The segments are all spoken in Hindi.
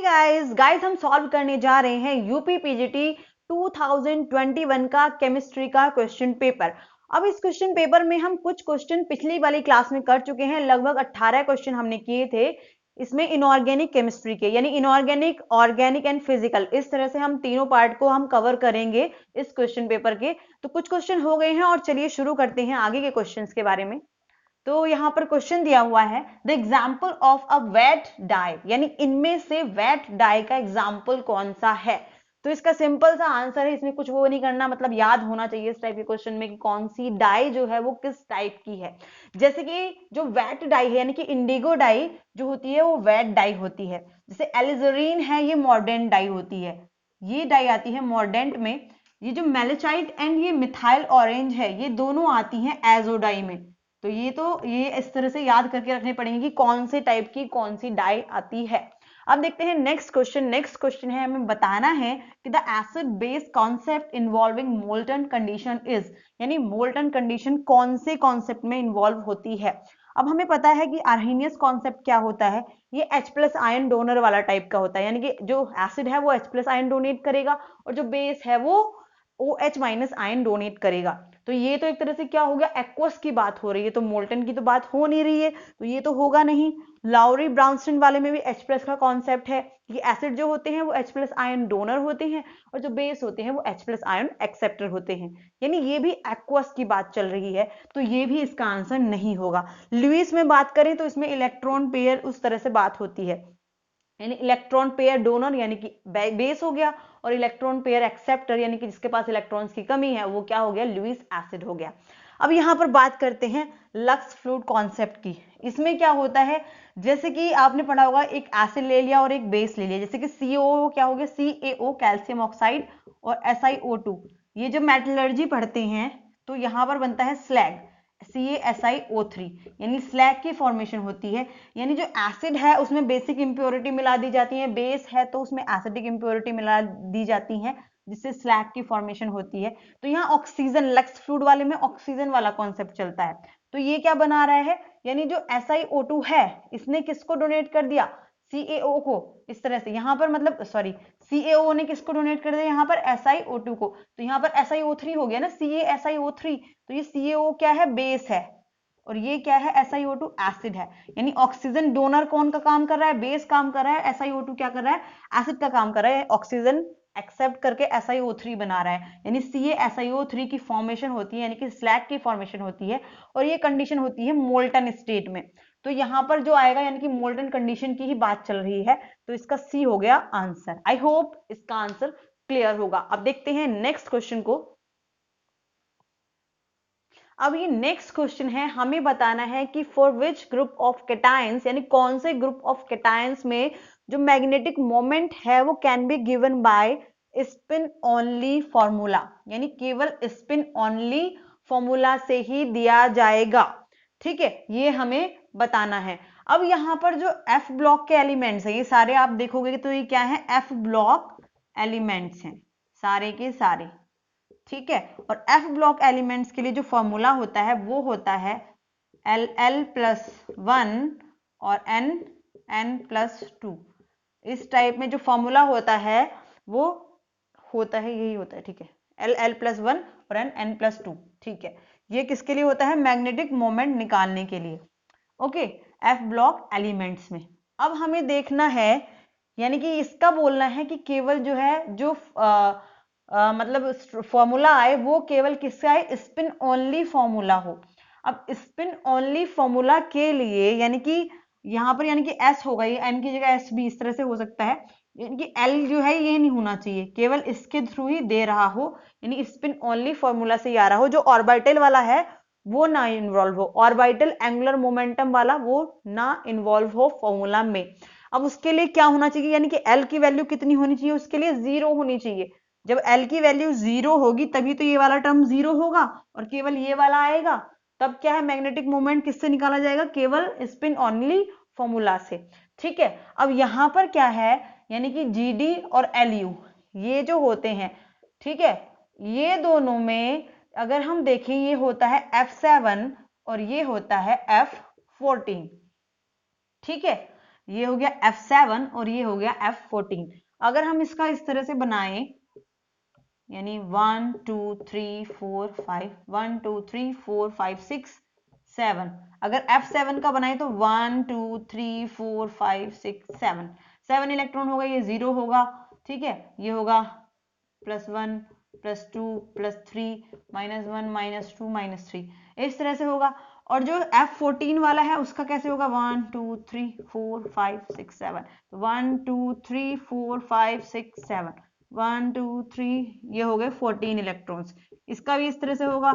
गाइस हम सॉल्व करने जा रहे हैं यूपी पीजीटी 2021 का केमिस्ट्री का क्वेश्चन पेपर। अब इस क्वेश्चन पेपर में हम कुछ क्वेश्चन पिछली वाली क्लास में कर चुके हैं, लगभग 18 क्वेश्चन हमने किए थे इसमें इनऑर्गेनिक केमिस्ट्री के, यानी इनऑर्गेनिक, ऑर्गेनिक एंड फिजिकल, इस तरह से हम तीनों पार्ट को हम कवर करेंगे इस क्वेश्चन पेपर के। तो कुछ क्वेश्चन हो गए हैं और चलिए शुरू करते हैं आगे के क्वेश्चंस के बारे में। तो यहां पर क्वेश्चन दिया हुआ है the example of a wet dye, यानी इनमें से वेट डाई का एग्जाम्पल कौन सा है। तो इसका सिंपल सा आंसर है, इसमें कुछ वो नहीं करना, मतलब याद होना चाहिए इस टाइप के क्वेश्चन में कि कौन सी डाई जो है वो किस टाइप की है। जैसे कि जो वेट डाई है यानी कि इंडिगो डाई जो होती है वो वेट डाई होती है। जैसे एलिजरीन है ये मॉर्डेंट डाई होती है, ये डाई आती है मॉर्डेंट में। ये जो मेलेचाइट एंड ये मिथाइल ऑरेंज है ये दोनों आती हैं एजोडाई में। तो ये इस तरह से याद करके रखने पड़ेंगे कि कौन से टाइप की कौन सी डाई आती है। अब देखते हैं नेक्स्ट क्वेश्चन। नेक्स्ट क्वेश्चन है, हमें बताना है कि the acid base concept involving molten condition is, यानी मोल्टन कंडीशन कौन से कॉन्सेप्ट में इन्वॉल्व होती है। अब हमें पता है कि आर्हेनियस कॉन्सेप्ट क्या होता है, ये H+ आयन डोनर वाला टाइप का होता है, यानी कि जो एसिड है वो H+ आयन डोनेट करेगा और जो बेस है वो OH- आयन डोनेट करेगा। तो ये तो एक तरह से क्या हो गया, एक्वस की बात हो रही है, तो मोल्टन की तो बात हो नहीं रही है, तो ये तो होगा नहीं। लाउरी ब्राउनस्टीन वाले में भी H+ का कॉन्सेप्ट है, ये एसिड जो होते हैं वो H+ आयन डोनर होते हैं और जो बेस होते हैं वो H+ आयन एक्सेप्टर होते हैं, यानी ये भी एक्वस की बात चल रही है, तो ये भी इसका आंसर नहीं होगा। लुईस में बात करें तो इसमें इलेक्ट्रॉन पेयर उस तरह से बात होती है, यानी इलेक्ट्रॉन पेयर डोनर यानी कि बेस हो गया और इलेक्ट्रॉन पेयर एक्सेप्टर यानी कि जिसके पास इलेक्ट्रॉन्स की कमी है वो क्या हो गया, लुईस एसिड हो गया। अब यहां पर बात करते हैं लक्स फ्लूइड कॉन्सेप्ट की। इसमें क्या होता है, जैसे कि आपने पढ़ा होगा एक एसिड ले लिया और एक बेस ले लिया, जैसे कि COO क्या हो गया, CaO कैल्शियम ऑक्साइड और SiO2। ये जब मेटलर्जी पढ़ते हैं तो यहां पर बनता है स्लैग, CaSiO3, यानी स्लैग की फॉर्मेशन होती है, यानी जो एसिड है उसमें बेसिक इंप्योरिटी मिला दी जाती है, बेस है तो उसमें एसिडिक इंप्योरिटी मिला दी जाती है जिससे स्लैग की फॉर्मेशन होती है। तो यहाँ ऑक्सीजन, लक्स फ्लूइड वाले में ऑक्सीजन वाला कॉन्सेप्ट चलता है। तो ये क्या बना रहा है, यानी जो SiO2 है इसने किसको डोनेट कर दिया, CaO को, इस तरह से यहाँ पर मतलब सॉरी CaO ने किसको डोनेट कर दिया, यहाँ पर SiO2 को, तो यहाँ पर SiO3 हो गया ना, CaSiO3, तो ये CaO क्या है, बेस है और ये क्या है, SiO2 एसिड है। यानी ऑक्सीजन डोनर कौन का काम कर रहा है, बेस काम कर रहा है, SiO2 क्या कर रहा है, एसिड का काम कर रहा है, ऑक्सीजन एक्सेप्ट करके SiO3 बना रहा है, यानी CaSiO3 की फॉर्मेशन होती है, यानी कि स्लैग की फॉर्मेशन होती है और ये कंडीशन होती है मोल्टन स्टेट में। तो यहां पर जो आएगा यानी कि मोल्टन कंडीशन की ही बात चल रही है, तो इसका सी हो गया आंसर। आई होप इसका आंसर क्लियर होगा। अब देखते हैं नेक्स्ट क्वेश्चन को। अब ये नेक्स्ट क्वेश्चन है, हमें बताना है कि for which group of cations, यानी कौन से ग्रुप ऑफ कैटायंस में जो मैग्नेटिक मोमेंट है वो can be given by spin only formula, यानी केवल स्पिन ओनली फॉर्मूला से ही दिया जाएगा। ठीक है, ये हमें बताना है। अब यहां पर जो F ब्लॉक के एलिमेंट्स हैं ये सारे आप देखोगे तो ये क्या है, F ब्लॉक एलिमेंट्स हैं सारे के सारे। ठीक है, और F ब्लॉक एलिमेंट्स के लिए जो फॉर्मूला होता है वो होता है L+1 और N+2। इस टाइप में जो फॉर्मूला होता है वो होता है, यही होता है। ठीक है, L+1 और N+2। ठीक है, ये किसके लिए होता है, मैग्नेटिक मोमेंट निकालने के लिए। ओके, F ब्लॉक एलिमेंट्स में। अब हमें देखना है, यानी कि इसका बोलना है कि केवल जो है जो मतलब फॉर्मूला आए वो केवल किससे आए, स्पिन ओनली फॉर्मूला हो। अब स्पिन ओनली फॉर्मूला के लिए यानी कि यहां पर यानी कि S होगा, ये N की जगह S भी इस तरह से हो सकता है, यानी कि L जो है ये नहीं होना चाहिए, केवल इसके थ्रू ही दे रहा हो, यानी स्पिन ओनली फॉर्मूला से ही आ रहा हो। जो ऑर्बिटल वाला है वो ना इन्वॉल्व हो, ऑर्बिटल एंगुलर मोमेंटम वाला वो ना इन्वॉल्व हो फॉर्मूला में। अब उसके लिए क्या होना चाहिए, यानी कि L की वैल्यू कितनी होनी चाहिए, उसके लिए 0 होनी चाहिए। जब L की वैल्यू 0 होगी तभी तो ये वाला टर्म 0 होगा और केवल ये वाला आएगा, तब क्या है, मैग्नेटिक मोमेंट किससे निकाला जाएगा, केवल स्पिन ओनली फॉर्मूला से। ठीक है, अब यहां पर क्या है, यानी कि GD और LU ये जो होते हैं, ठीक है, ये दोनों में अगर हम देखें ये होता है F7 और ये होता है F14। ठीक है, ये हो गया F7 और ये हो गया F14। अगर हम इसका इस तरह से बनाएं, यानी 1 2 3 4 5, 1 2 3 4 5 6 7, अगर F7 का बनाए तो 1 2 3 4 5 6 7, 7 इलेक्ट्रॉन होगा, ये 0 होगा, ठीक है। ये होगा +1 +2 +3 -1 -2 -3, इस तरह से होगा। और जो F14 वाला है उसका कैसे होगा, 1 2 3 4 5 6 7, 1 2 3 4 5 6 7, 1 2 3, ये हो गए 14 इलेक्ट्रॉन्स। इसका भी इस तरह से होगा,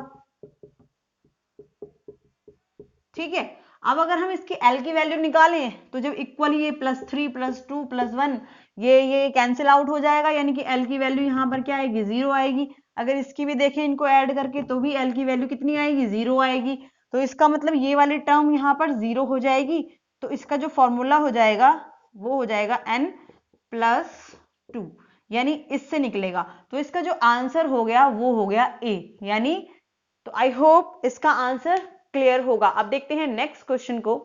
ठीक है। अब अगर हम इसकी L की वैल्यू निकालें तो जब इक्वली ये +3 +2 +1 ये कैंसिल आउट हो जाएगा, यानी कि L की वैल्यू यहाँ पर क्या आएगी, 0 आएगी। अगर इसकी भी देखें इनको ऐड करके तो भी L की वैल्यू कितनी आएगी, 0 आएगी। तो इसका मतलब ये वाली टर्म यहाँ पर 0 हो जाएगी। तो इसका जो फॉर्मूला हो जाएगा वो हो जाएगा N+2, यानी इससे निकलेगा। तो इसका जो आंसर हो गया वो हो गया A, यानी तो आई होप इसका आंसर क्लियर होगा। अब देखते हैं नेक्स्ट क्वेश्चन को।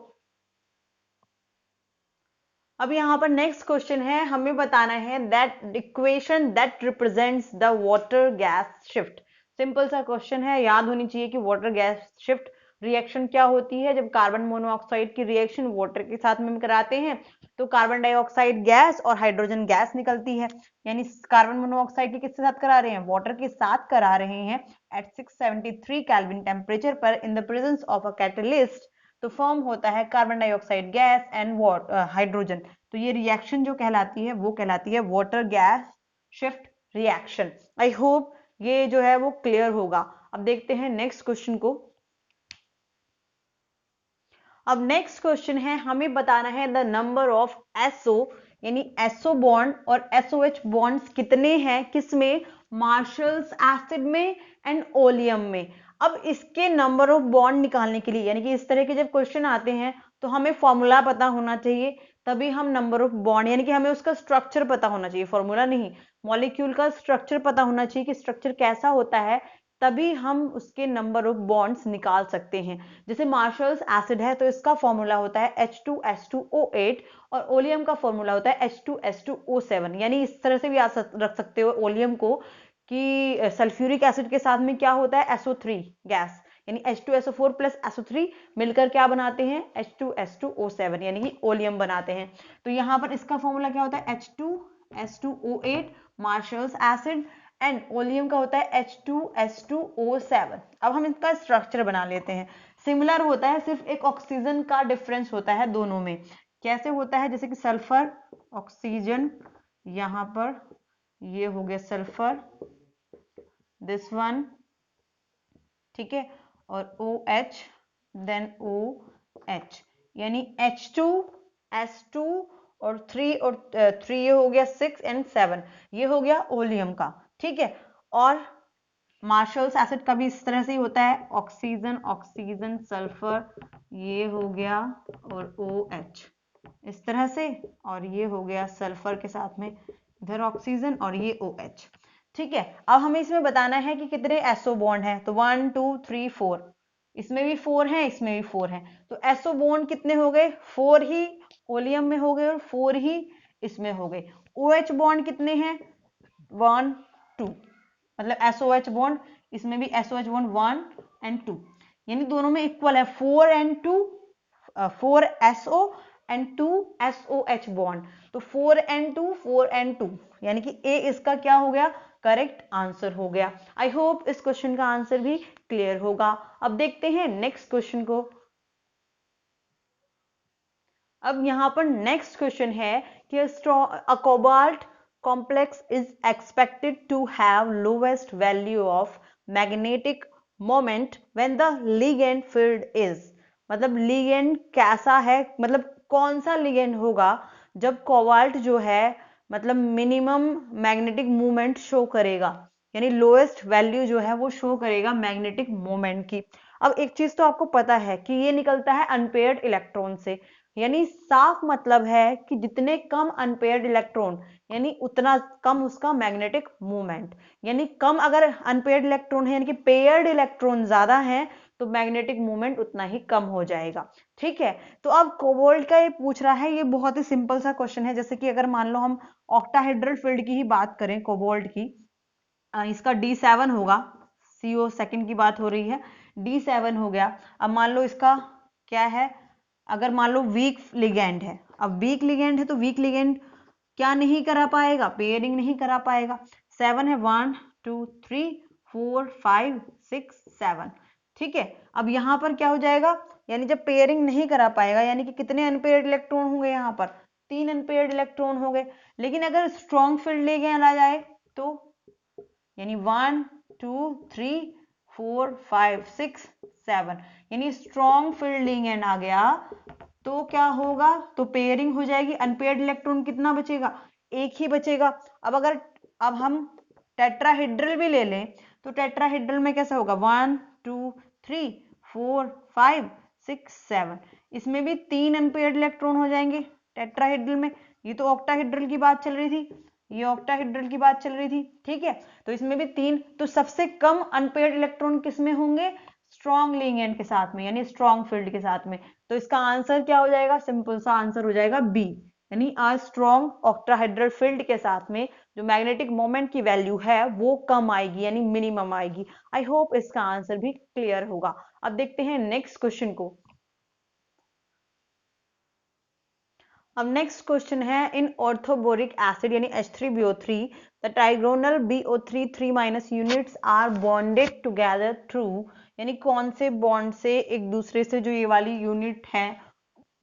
अब यहां पर नेक्स्ट क्वेश्चन है, हमें बताना है that equation that represents the water gas shift. Simple सा क्वेश्चन है, याद होनी चाहिए कि वाटर गैस शिफ्ट रिएक्शन क्या होती है। जब कार्बन मोनोऑक्साइड की रिएक्शन वाटर के साथ में हम कराते हैं तो कार्बन डाइऑक्साइड गैस और हाइड्रोजन गैस निकलती है। यानी कार्बन मोनोऑक्साइड की किसके साथ करा रहे हैं, वाटर के साथ करा रहे हैं एट 673 केल्विन टेम्परेचर पर in the presence of a catalyst. तो फॉर्म होता है carbon dioxide gas and hydrogen. तो ये रिएक्शन जो कहलाती है वो कहलाती है water gas shift reaction. I hope ये जो है वो क्लियर होगा। अब देखते हैं नेक्स्ट क्वेश्चन को। अब नेक्स्ट क्वेश्चन है, हमें बताना है द नंबर ऑफ SO, यानी SO बॉन्ड और SOH बॉन्ड्स कितने हैं, किसमें, मार्शल्स एसिड में एंड ओलियम में। अब इसके नंबर ऑफ बॉन्ड निकालने के लिए, यानी कि इस तरह के जब क्वेश्चन आते हैं तो हमें फॉर्मूला पता होना चाहिए, तभी हम नंबर ऑफ बॉन्ड, यानी कि हमें उसका स्ट्रक्चर पता होना चाहिए, फॉर्मूला नहीं, मॉलिक्यूल का स्ट्रक्चर पता होना चाहिए कि स्ट्रक्चर कैसा होता है, तभी हम उसके नंबर ऑफ बॉन्ड्स निकाल सकते हैं। जैसे मार्शल्स एसिड है तो इसका फॉर्मूला होता है H2S2O8 और ओलियम का फॉर्मूला होता है H2S2O7। यानी इस तरह से भी रख सकते हो ओलियम को कि सल्फ्यूरिक एसिड के साथ में क्या होता है, SO3 गैस, यानी H2SO4 प्लस SO3 मिलकर क्या बनाते हैं, H2S2O7, यानी कि ओलियम बनाते हैं। तो यहाँ पर इसका फॉर्मूला क्या होता है, H2S2O8 marshals acid and oleum का होता है H2S2O7। अब हम इसका स्ट्रक्चर बना लेते हैं। सिमिलर होता है, सिर्फ एक ऑक्सीजन का डिफरेंस होता है दोनों में। कैसे होता है, जैसे कि सल्फर ऑक्सीजन, यहां पर ये हो गया सल्फर, दिस वन, ठीक है, और OH देन OH, यानी H2S2 और 3 ये हो गया 6 एंड 7, ये हो गया ओलियम का, ठीक है। और मार्शल्स एसिड का भी इस तरह से ही होता है, ऑक्सीजन ऑक्सीजन सल्फर, ये हो गया, और OH इस तरह से, और ये हो गया सल्फर के साथ में इधर ऑक्सीजन और ये OH, ठीक है। अब हमें इसमें बताना है कि कितने SO बॉन्ड हैं, तो 1 2 3 4, इसमें भी 4 हैं, इसमें भी 4 हैं, तो SO बॉन्ड कितने हो गए, 4 ही ओलियम में हो गए और 4 ही इसमें हो गए। OH बॉन्ड कितने हैं, 1 2, मतलब SOH बॉन्ड, इसमें भी SOH बॉन्ड 1 एंड 2, यानी दोनों में इक्वल है, 4 and 2, 4 SO and 2 SOH bond, तो 4 एंड 2 4 एंड 2, यानी कि A इसका क्या हो गया, करेक्ट आंसर हो गया। आई होप इस क्वेश्चन का आंसर भी क्लियर होगा। अब देखते हैं नेक्स्ट क्वेश्चन को। अब यहां पर नेक्स्ट क्वेश्चन है कि अ cobalt complex is expected to have lowest value of magnetic moment when the ligand field is, मतलब ligand कैसा है, मतलब कौन सा ligand होगा जब कोबाल्ट जो है मतलब मिनिमम मैग्नेटिक मूवमेंट शो करेगा, यानी लोएस्ट वैल्यू जो है वो शो करेगा मैग्नेटिक मोमेंट की। अब एक चीज तो आपको पता है कि ये निकलता है अनपेयर्ड इलेक्ट्रॉन से, यानी साफ मतलब है कि जितने कम अनपेयर्ड इलेक्ट्रॉन यानी उतना कम उसका मैग्नेटिक मूवमेंट, यानी कम अगर अनपेयर्ड इलेक्ट्रॉन है यानी कि पेयर्ड इलेक्ट्रॉन ज्यादा है तो मैग्नेटिक मोमेंट उतना ही कम हो जाएगा। ठीक है, तो अब कोबाल्ट का ये पूछ रहा है, ये बहुत ही सिंपल सा क्वेश्चन है। जैसे कि अगर मान लो हम ऑक्टाहेड्रल फील्ड की ही बात करें कोबाल्ट की, इसका D7 होगा, CO सेकंड की बात हो रही है, D7 हो गया। अब मान लो इसका क्या है, अगर मान लो वीक लिगेंड है, अब वीक लिगेंड है तो वीक लिगेंड क्या नहीं करा पाएगा, पेयरिंग नहीं करा पाएगा। 7 है, 1 2 3 4 5 6 7। ठीक है, अब यहां पर क्या हो जाएगा, यानी जब पेयरिंग नहीं करा पाएगा यानी कि कितने अनपेयर्ड इलेक्ट्रॉन होंगे, यहाँ पर 3 अनपेयर्ड इलेक्ट्रॉन हो गए। लेकिन अगर स्ट्रॉन्ग फील्ड ले गया जाए तो यानी 1 2 3 4 5 6 7, यानी स्ट्रॉन्ग फील्ड लिगेंड आ गया तो क्या होगा, तो पेयरिंग हो जाएगी। अनपेयर्ड इलेक्ट्रॉन कितना बचेगा, एक ही बचेगा। अब हम टेट्राहेड्रल भी ले लें तो टेट्राहेड्रल में कैसा होगा, 1 2 3 4 5 6 7, इसमें भी 3 अनपेयर्ड इलेक्ट्रॉन हो जाएंगे टेट्राहेड्रल में। ये तो ऑक्टाहेड्रल की बात चल रही थी, ये ऑक्टाहेड्रल की बात चल रही थी। ठीक है, तो इसमें भी 3, तो सबसे कम अनपेयर्ड इलेक्ट्रॉन किसमें होंगे, स्ट्रॉन्ग लिगेंड के साथ में, यानी स्ट्रॉन्ग फील्ड के साथ में। तो इसका आंसर क्या हो जाएगा, सिंपल सा आंसर हो जाएगा बी, यानी अ स्ट्रॉन्ग ऑक्टाहेड्रल फील्ड के साथ में जो मैग्नेटिक मोमेंट की वैल्यू है वो कम आएगी, यानी मिनिमम आएगी। आई होप इसका आंसर भी क्लियर होगा। अब देखते हैं नेक्स्ट क्वेश्चन को। अब नेक्स्ट क्वेश्चन है, इन ऑर्थोबोरिक एसिड यानी H3BO3 the trigonal BO3 3- units are bonded together through, यानी कौन से बॉन्ड से एक दूसरे से जो ये वाली यूनिट है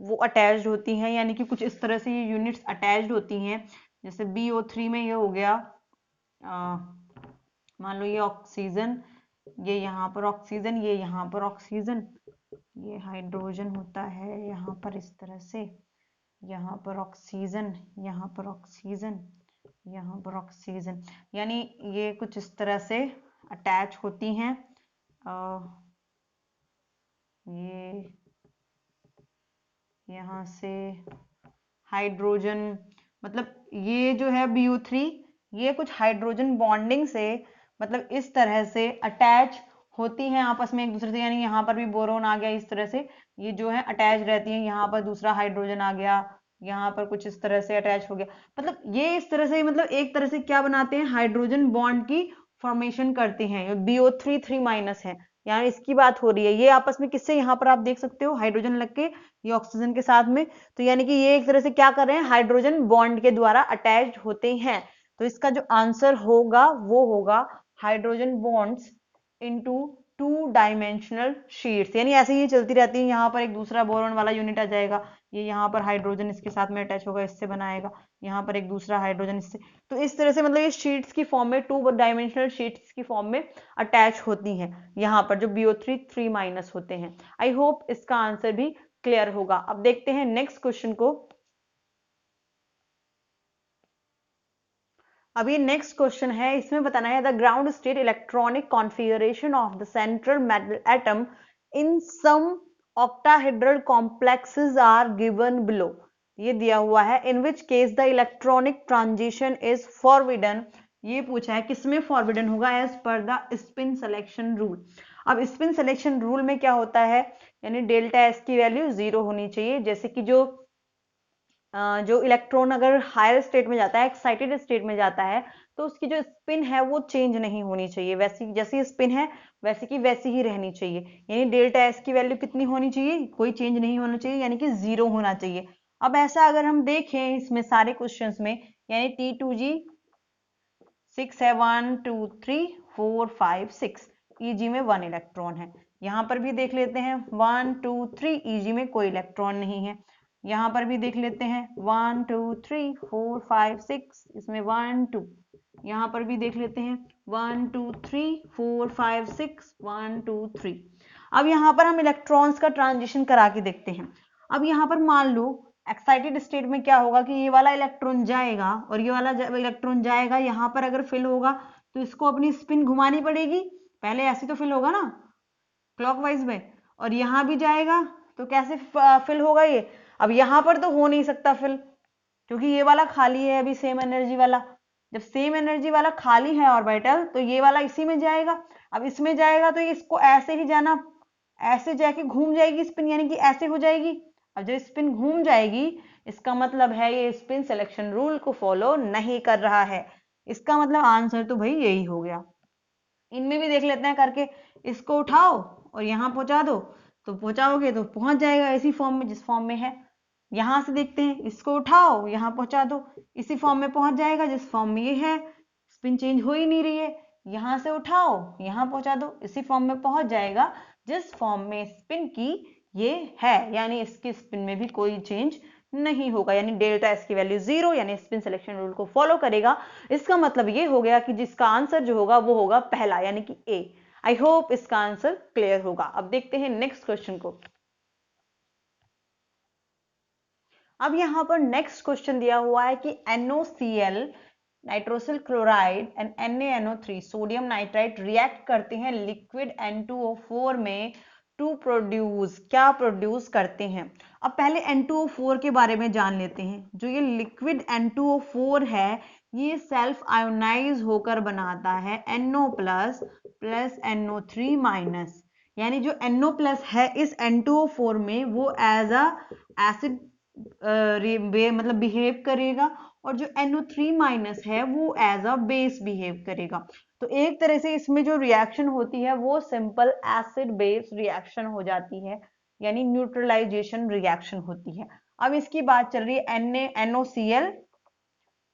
वो अटैच्ड होती हैं, यानी कि कुछ इस तरह से ये यूनिट्स अटैच्ड होती हैं। जैसे BO3 में ये हो गया, मान लो ये ऑक्सीजन, ये यहाँ पर ऑक्सीजन, ये यहाँ पर ऑक्सीजन, ये हाइड्रोजन होता है यहाँ पर इस तरह से, यहाँ पर ऑक्सीजन, यहाँ पर ऑक्सीजन, यहाँ पर ऑक्सीजन, यानी ये कुछ इस तरह से अटैच होती हैं। ये यहाँ से हाइड्रोजन, मतलब ये जो है BO3 ये कुछ हाइड्रोजन बॉन्डिंग से मतलब इस तरह से अटैच होती हैं आपस में एक दूसरे से, यानी यहाँ पर भी बोरोन आ गया इस तरह से, ये जो है अटैच रहती हैं। यहाँ पर दूसरा हाइड्रोजन आ गया, यहाँ पर कुछ इस तरह से अटैच हो गया, मतलब ये इस तरह से, मतलब एक तरह से क्या बनाते हैं, हाइड्रोजन बॉन्ड की फॉर्मेशन करते हैं। BO3 3- है, यानी इसकी बात हो रही है। ये आपस में किससे, यहाँ पर आप देख सकते हो हाइड्रोजन लग के ये ऑक्सीजन के साथ में, तो यानी कि ये एक तरह से क्या कर रहे हैं, हाइड्रोजन बॉन्ड के द्वारा अटैच होते हैं। तो इसका जो आंसर होगा वो होगा hydrogen bonds into 2 dimensional sheets, यानी ऐसे ही चलती रहती है। यहाँ पर एक दूसरा बोरॉन वाला यूनिट आ जाएगा, ये यहाँ पर हाइड्रोजन इसके साथ में अटैच होगा, इससे बनाएगा, यहाँ पर एक दूसरा हाइड्रोजन इससे, तो इस तरह से मतलब ये शीट्स की फॉर्म में 2 डायमेंशनल शीट्स की फॉर्म में अटैच होती हैं यहाँ पर जो BO3 3- होते हैं। आई होप इसका आंसर भी क्लियर होगा। अब देखते हैं नेक्स्ट क्वेश्चन को। अभी नेक्स्ट क्वेश्चन है, इसमें बताना है the ground state electronic configuration of the central metal atom in some octahedral complexes are given below. ये दिया हुआ है, in which case the electronic transition is forbidden. ये पूछा है किसमें फॉरबिडन होगा, as per the spin selection rule. अब स्पिन सिलेक्शन रूल में क्या होता है, यानी डेल्टा एस की वैल्यू 0 होनी चाहिए। जैसे कि जो इलेक्ट्रॉन अगर हायर स्टेट में जाता है, एक्साइटेड स्टेट में जाता है, तो उसकी जो स्पिन है वो चेंज नहीं होनी चाहिए, वैसी जैसी स्पिन है वैसी की वैसी ही रहनी चाहिए। यानी डेल्टा एस की वैल्यू कितनी होनी चाहिए, कोई चेंज नहीं होना चाहिए, यानी कि 0 होना चाहिए। अब ऐसा अगर हम देखें इसमें सारे क्वेश्चंस में, यानी T2G 6 है, 1 2 3 4 5 6, EG में 1 इलेक्ट्रॉन है। यहाँ पर भी देख लेते हैं 1 2 3, EG में कोई इलेक्ट्रॉन नहीं है। यहाँ पर भी देख लेते हैं 1 2 3 4 5 6, इसमें 1 2। यहाँ पर भी देख लेते हैं 1 2 3 4 5 6 1 2 3। अब यहाँ पर हम इलेक्ट्रॉन्स का ट्रांजिशन करा के देखते हैं। अब यहाँ पर मान लो एक्साइटेड स्टेट में क्या होगा कि ये वाला इलेक्ट्रॉन जाएगा और ये वाला इलेक्ट्रॉन जाएगा, यहाँ पर अगर फिल होगा तो इसको अपनी स्पिन घुमानी पड़ेगी, पहले ऐसे तो फिल होगा ना क्लॉकवाइज में, और यहाँ भी जाएगा तो कैसे फिल होगा ये। अब यहाँ पर तो हो नहीं सकता फिल, क्योंकि ये वाला खाली है अभी सेम एनर्जी वाला। जब सेम एनर्जी वाला खाली है ऑर्बिटल तो ये वाला इसी में जाएगा। अब इसमें जाएगा तो इसको ऐसे ही जाना ऐसे जाके घूम जाएगी स्पिन, यानी कि ऐसे हो जाएगी। अब जब स्पिन घूम जाएगी इसका मतलब है ये स्पिन सिलेक्शन रूल को फॉलो नहीं कर रहा है। इसका मतलब आंसर तो भाई यही हो गया। इनमें भी देख लेते हैं करके, इसको उठाओ और यहाँ पहुंचा दो, तो पहुंचाओगे तो पहुंच जाएगा इसी फॉर्म में जिस फॉर्म में है। यहां से देखते हैं, इसको उठाओ यहाँ पहुंचा दो, इसी फॉर्म में पहुंच जाएगा जिस फॉर्म में ये है। स्पिन चेंज हो ही नहीं रही है, यहां से उठाओ यहाँ पहुंचा दो, इसी फॉर्म में पहुंच जाएगा जिस फॉर्म में स्पिन की ये है, यानी इसकी स्पिन में भी कोई चेंज नहीं होगा, यानी डेल्टा एस की वैल्यू 0, यानी स्पिन सिलेक्शन रूल को फॉलो करेगा। इसका मतलब ये हो गया कि जिसका आंसर जो होगा वो होगा पहला, यानी कि ए। आई होप इसका आंसर क्लियर होगा। अब देखते हैं नेक्स्ट क्वेश्चन को। अब यहां पर नेक्स्ट क्वेश्चन दिया हुआ है कि NOCl nitrosyl chloride and NaNO3 sodium nitrite react करते हैं लिक्विड N2O4 में टू प्रोड्यूस, क्या प्रोड्यूस करते हैं। अब पहले N2O4 के बारे में जान लेते हैं। जो ये लिक्विड N2O4 है ये सेल्फ आयोनाइज होकर बनाता है NO plus plus NO3 minus, यानी जो NO प्लस है इस N2O4 में वो एज अ एसिड मतलब बिहेव करेगा, और जो NO3 माइनस है वो एज अ बेस बिहेव करेगा। तो एक तरह से इसमें जो रिएक्शन होती है वो सिंपल एसिड बेस रिएक्शन हो जाती है, यानी न्यूट्रलाइजेशन रिएक्शन होती है। अब इसकी बात चल रही है NaNOCl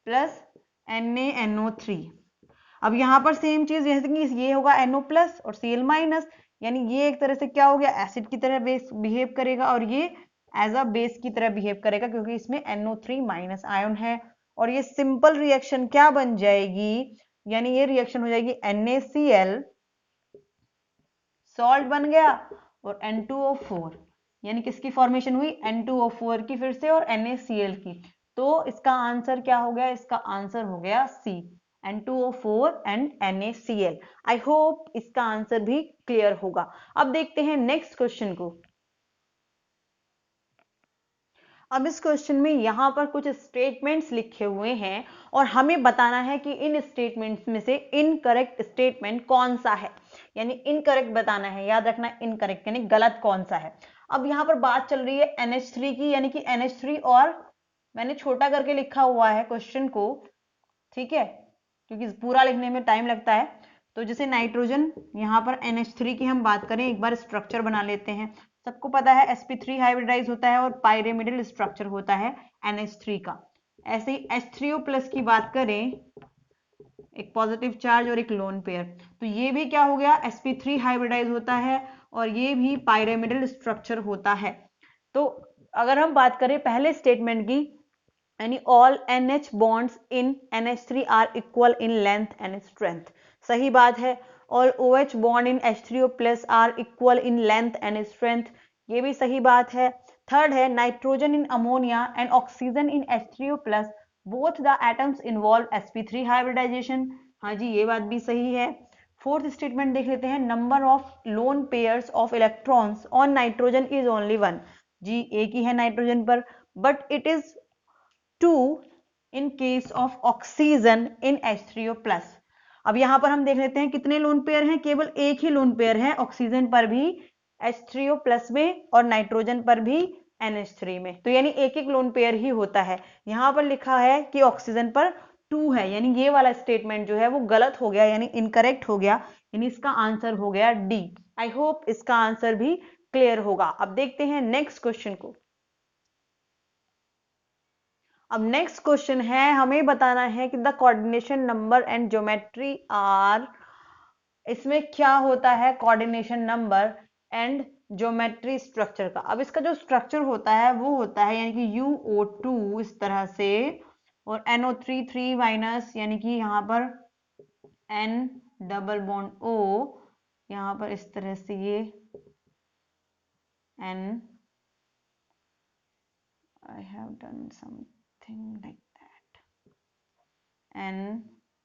प्लस NaNO3। अब यहाँ पर सेम चीज, जैसे कि ये होगा NO प्लस और Cl माइनस, यानी ये एक तरह से क्या हो गया, एसिड की तरह बेस बिहेव करेगा और ये एज अ बेस की तरह बिहेव करेगा क्योंकि इसमें NO3 माइनस आयन है। और ये सिंपल रिएक्शन क्या बन जाएगी, यानी ये रिएक्शन हो जाएगी NaCl सॉल्ट बन गया और N2O4, यानी किसकी फॉर्मेशन हुई, N2O4 की फिर से और NaCl की। तो इसका आंसर क्या हो गया, इसका आंसर हो गया सी, N2O4 and NaCl। I hope इसका आंसर भी क्लियर होगा। अब देखते हैं नेक्स्ट क्वेश्चन को। अब इस क्वेश्चन में यहां पर कुछ स्टेटमेंट्स लिखे हुए हैं और हमें बताना है कि इन स्टेटमेंट्स में से इनकरेक्ट स्टेटमेंट कौन सा है, यानी इनकरेक्ट बताना है। याद रखना इनकरेक्ट यानी गलत कौन सा है। अब यहां पर बात चल रही है NH3 की, यानी कि NH3 और मैंने छोटा करके लिखा हुआ है क्वेश्चन को, ठीक है, क्योंकि पूरा लिखने में टाइम लगता है। तो जैसे नाइट्रोजन, यहाँ पर NH3 की हम बात करें, एक बार स्ट्रक्चर बना लेते हैं। सबको पता है sp3 हाइब्रिडाइज होता है और पायरेमिडल स्ट्रक्चर होता है NH3 का। ऐसे ही H3O प्लस की बात करें, एक पॉजिटिव चार्ज और एक लोन पेयर, तो ये भी क्या हो गया, sp3 हाइब्रिडाइज होता है और ये भी पायरेमिडल स्ट्रक्चर होता है। तो अगर हम बात करें पहले स्टेटमेंट की, यानी all NH bonds in NH3 are equal in length and strength, सही बात है। all OH bond in H3O plus are equal in length and strength, ये भी सही बात है। थर्ड है nitrogen in ammonia and oxygen in H3O plus both the atoms involve sp3 hybridization, हाँ जी ये बात भी सही है। फोर्थ स्टेटमेंट देख लेते हैं, number of lone pairs of electrons on nitrogen is only one, जी एक ही है नाइट्रोजन पर, but it is 2 in case of oxygen in H3O plus। अब यहां पर हम देख लेते हैं कितने लोन पेयर हैं, केवल एक ही लोन पेयर है ऑक्सीजन पर भी H3O plus में और नाइट्रोजन पर भी NH3 में, तो यानी एक एक लोन पेयर ही होता है। यहां पर लिखा है कि ऑक्सीजन पर 2 है, यानी ये वाला स्टेटमेंट जो है वो गलत हो गया, यानी इनकरेक्ट हो गया, यानी इसका आंसर हो गया डी। आई होप इसका आंसर भी क्लियर होगा। अब देखते हैं नेक्स्ट क्वेश्चन को। अब नेक्स्ट क्वेश्चन है, हमें बताना है कि the coordination number and geometry are, इसमें क्या होता है coordination number and geometry structure का। अब इसका जो स्ट्रक्चर होता है वो होता है यानी कि UO2 इस तरह से और NO3 3 माइनस, यानी कि यहाँ पर N डबल बॉन्ड O, यहाँ पर इस तरह से ये N, I have done something like that, N,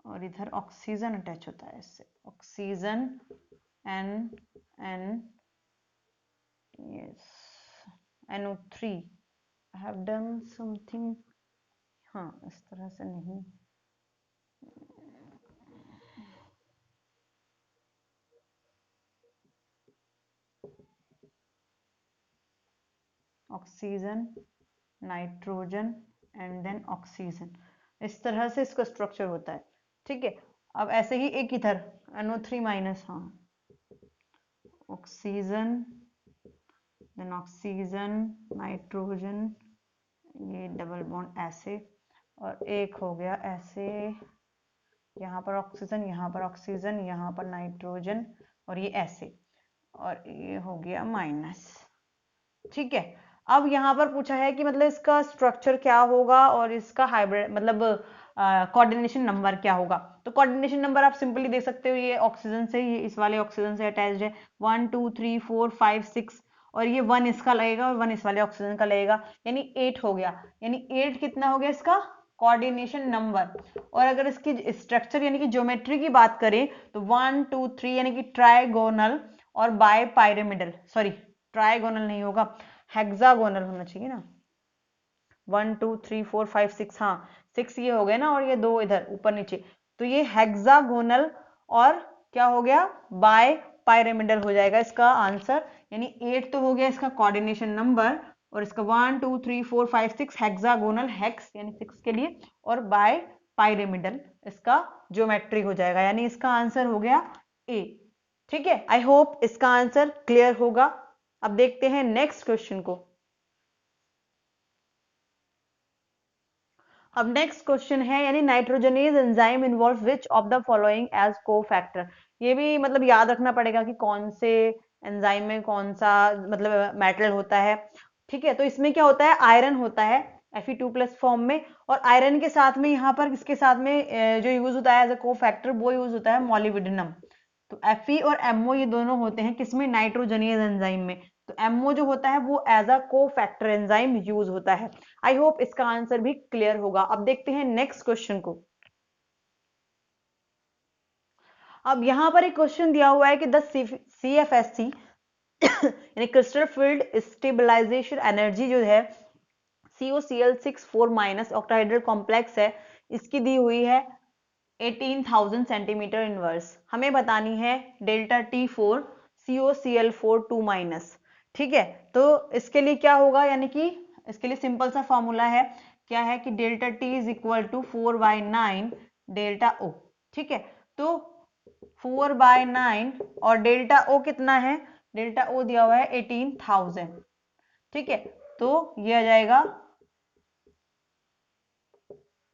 और इधर ऑक्सीजन अटैच होता है इससे, oxygen N N, yes, NO3, I have done something, हाँ इस तरह से नहीं, oxygen, nitrogen and then oxygen. इस तरह से इसका स्ट्रक्चर होता है। ठीक है, अब ऐसे ही एक इधर NO3 माइनस, हाँ, ऑक्सीजन, देन ऑक्सीजन, नाइट्रोजन, ये डबल बॉन्ड ऐसे, और एक हो गया ऐसे, यहाँ पर ऑक्सीजन, यहाँ पर ऑक्सीजन, यहाँ पर नाइट्रोजन, और ये ऐसे, और ये हो गया माइनस। ठीक है, अब यहाँ पर पूछा है कि मतलब इसका स्ट्रक्चर क्या होगा और इसका हाइब्रिड मतलब कोऑर्डिनेशन नंबर क्या होगा। तो कोऑर्डिनेशन नंबर आप सिंपली देख सकते हो, ये ऑक्सीजन से, ये इस वाले ऑक्सीजन से अटैच्ड है, 1 2 3 4 5 6, और ये 1 इसका लगेगा और 1 इस वाले ऑक्सीजन का लगेगा, यानी 8 हो गया। यानी 8 कितना हो गया इसका कोऑर्डिनेशन नंबर। और अगर इसकी स्ट्रक्चर यानी कि ज्योमेट्री की बात करें तो 1 2 3 यानी कि ट्राइगोनल और बाय पायरामिडल, सॉरी ट्राइगोनल नहीं होगा, हेक्सागोनल होना चाहिए ना। 1 2 3 4 5 6, हाँ 6 ये हो गए ना, और ये 2 इधर ऊपर नीचे, तो ये हेक्सागोनल और क्या हो गया बाय पायरामिडल हो जाएगा इसका आंसर। यानी 8 तो हो गया इसका कोऑर्डिनेशन नंबर, और इसका 1 2 3 4 5 6 हेक्सागोनल, हेक्स यानी 6 के लिए, और बाय पायरामिडल इसका ज्योमेट्री हो जाएगा, यानी इसका आंसर हो गया ए। ठीक है, आई होप इसका आंसर क्लियर होगा। अब देखते हैं नेक्स्ट क्वेश्चन को। अब नेक्स्ट क्वेश्चन है, यानी nitrogenase enzyme involve which of the following as cofactor. ये भी मतलब याद रखना पड़ेगा कि कौन से एंजाइम में कौन सा मतलब मेटल होता है। ठीक है, तो इसमें क्या होता है, आयरन होता है Fe2+ फॉर्म में, और आयरन के साथ में यहाँ पर इसके साथ में जो यूज होता है एज अ कोफैक्टर वो यूज होता है मॉलिब्डेनम। तो Fe और MO ये दोनों होते हैं किसमें, नाइट्रोजनेज एंजाइम में। तो MO जो होता है वो as a cofactor enzyme use होता है। आई होप इसका आंसर भी क्लियर होगा। अब देखते हैं नेक्स्ट क्वेश्चन को। अब यहां पर एक क्वेश्चन दिया हुआ है कि द CFSC यानी क्रिस्टल फील्ड स्टेबलाइजेशन एनर्जी जो है COCl64- ऑक्टाहाइड्रल कॉम्प्लेक्स है, इसकी दी हुई है 18,000 सेंटीमीटर इनवर्स। हमें बतानी है डेल्टा T4 COCl4 2-। ठीक है, तो इसके लिए क्या होगा, यानी कि इसके लिए सिंपल सा फॉर्मूला है, क्या है कि delta T is equal to 4/9 delta O। ठीक है, तो 4/9 और डेल्टा O कितना है, डेल्टा O दिया हुआ है 18,000। ठीक है, तो ये आ जाएगा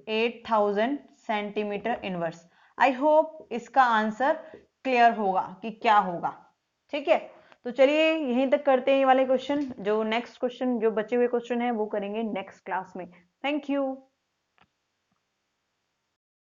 8,000 सेंटीमीटर इनवर्स। आई होप इसका आंसर क्लियर होगा कि क्या होगा। ठीक है, तो चलिए यहीं तक करते हैं ये वाले क्वेश्चन। जो नेक्स्ट क्वेश्चन, जो बचे हुए क्वेश्चन है वो करेंगे नेक्स्ट क्लास में। Thank you.